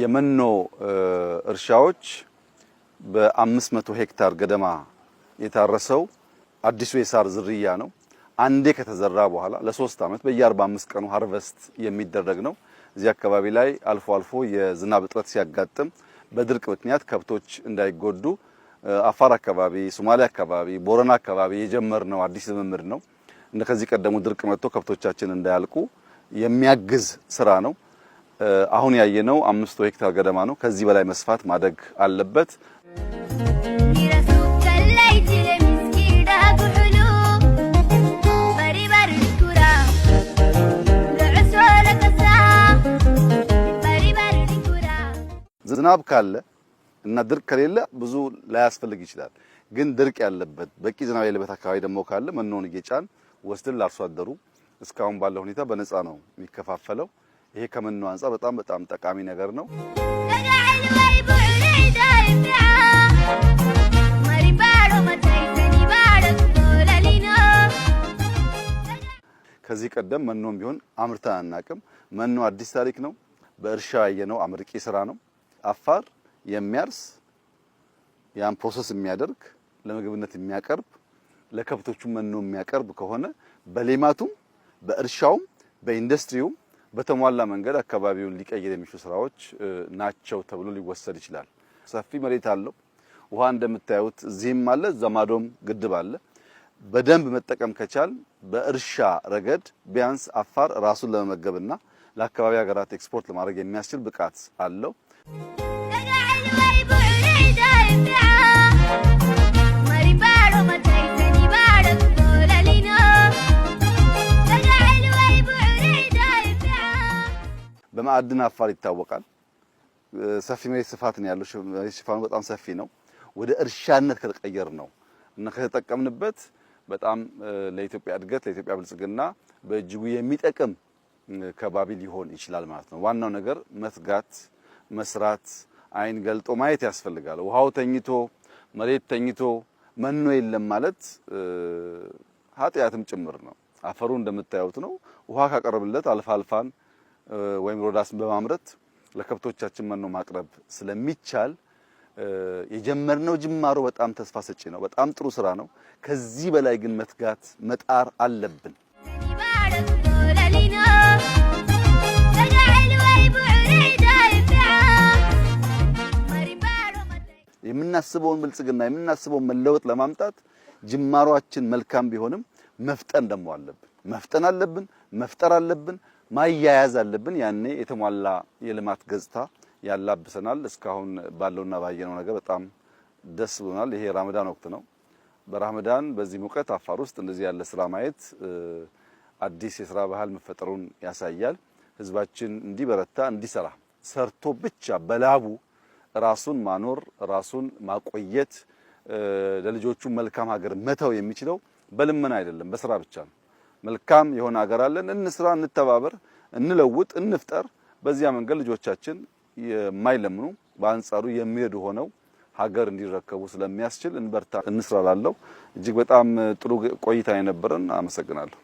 የመኖ እርሻዎች በ500 ሄክታር ገደማ የታረሰው አዲሱ የሳር ዝርያ ነው። አንዴ ከተዘራ በኋላ ለ3 አመት በየ45 ቀኑ ሃርቨስት የሚደረግ ነው። እዚህ አካባቢ ላይ አልፎ አልፎ የዝናብ እጥረት ሲያጋጥም በድርቅ ምክንያት ከብቶች እንዳይጎዱ አፋር አካባቢ፣ ሶማሌ አካባቢ፣ ቦረና አካባቢ የጀመርነው አዲስ ልምምድ ነው። እንደከዚህ ቀደሙ ድርቅ መጥቶ ከብቶቻችን እንዳያልቁ የሚያግዝ ስራ ነው። አሁን ያየነው 500 ሄክታር ገደማ ነው። ከዚህ በላይ መስፋት ማደግ አለበት። ዝናብ ካለ እና ድርቅ ከሌለ ብዙ ላያስፈልግ ይችላል። ግን ድርቅ ያለበት በቂ ዝናብ ያለበት አካባቢ ደግሞ ካለ መኖን እየጫን ወስደን ለአርሶ አደሩ እስካሁን ባለው ሁኔታ በነፃ ነው የሚከፋፈለው። ይሄ ከመኖ አንፃር በጣም ጠቃሚ ነገር ነው። ከዚህ ቀደም መኖም ቢሆን አምርተን አናውቅም። መኖ አዲስ ታሪክ ነው። በእርሻ ያየነው አመርቂ ስራ ነው። አፋር የሚያርስ ያን ፕሮሰስ የሚያደርግ ለምግብነት የሚያቀርብ ለከብቶቹ መኖ የሚያቀርብ ከሆነ በሌማቱም በእርሻውም በኢንዱስትሪውም በተሟላ መንገድ አካባቢውን ሊቀይር የሚችሉ ስራዎች ናቸው ተብሎ ሊወሰድ ይችላል። ሰፊ መሬት አለው። ውሃ እንደምታዩት እዚህም አለ፣ ዘማዶም ግድብ አለ። በደንብ መጠቀም ከቻል በእርሻ ረገድ ቢያንስ አፋር ራሱን ለመመገብና ለአካባቢ ሀገራት ኤክስፖርት ለማድረግ የሚያስችል ብቃት አለው። በማዕድን አፋር ይታወቃል። ሰፊ መሬት ስፋት ነው ያለው። ሽፋኑ በጣም ሰፊ ነው። ወደ እርሻነት ከተቀየር ነው እና ከተጠቀምንበት በጣም ለኢትዮጵያ እድገት ለኢትዮጵያ ብልጽግና በእጅጉ የሚጠቅም ከባቢ ሊሆን ይችላል ማለት ነው። ዋናው ነገር መትጋት፣ መስራት፣ አይን ገልጦ ማየት ያስፈልጋል። ውሃው ተኝቶ መሬት ተኝቶ መኖ የለም ማለት ኃጢያትም ጭምር ነው። አፈሩ እንደምታዩት ነው። ውሃ ካቀረብለት አልፋልፋን ወይም ሮዳስን በማምረት ለከብቶቻችን መኖ ማቅረብ ስለሚቻል የጀመርነው ጅማሮ በጣም ተስፋ ሰጪ ነው። በጣም ጥሩ ስራ ነው። ከዚህ በላይ ግን መትጋት መጣር አለብን። የምናስበውን ብልጽግና የምናስበውን መለወጥ ለማምጣት ጅማሮአችን መልካም ቢሆንም መፍጠን ደግሞ አለብን። መፍጠን አለብን፣ መፍጠር አለብን፣ ማያያዝ አለብን። ያኔ የተሟላ የልማት ገጽታ ያላብሰናል። እስካሁን ባለውና ባየነው ነገር በጣም ደስ ብሎናል። ይሄ ረመዳን ወቅት ነው። በረመዳን በዚህ ሙቀት አፋር ውስጥ እንደዚህ ያለ ስራ ማየት አዲስ የስራ ባህል መፈጠሩን ያሳያል። ህዝባችን እንዲበረታ እንዲሰራ ሰርቶ ብቻ በላቡ ራሱን ማኖር ራሱን ማቆየት ለልጆቹ መልካም ሀገር መተው የሚችለው በልመና አይደለም፣ በስራ ብቻ ነው። መልካም የሆነ ሀገር አለን። እንስራ፣ እንተባበር፣ እንለውጥ፣ እንፍጠር። በዚያ መንገድ ልጆቻችን የማይለምኑ በአንጻሩ የሚሄዱ ሆነው ሀገር እንዲረከቡ ስለሚያስችል እንበርታ፣ እንስራ ላለው እጅግ በጣም ጥሩ ቆይታ የነበረን። አመሰግናለሁ።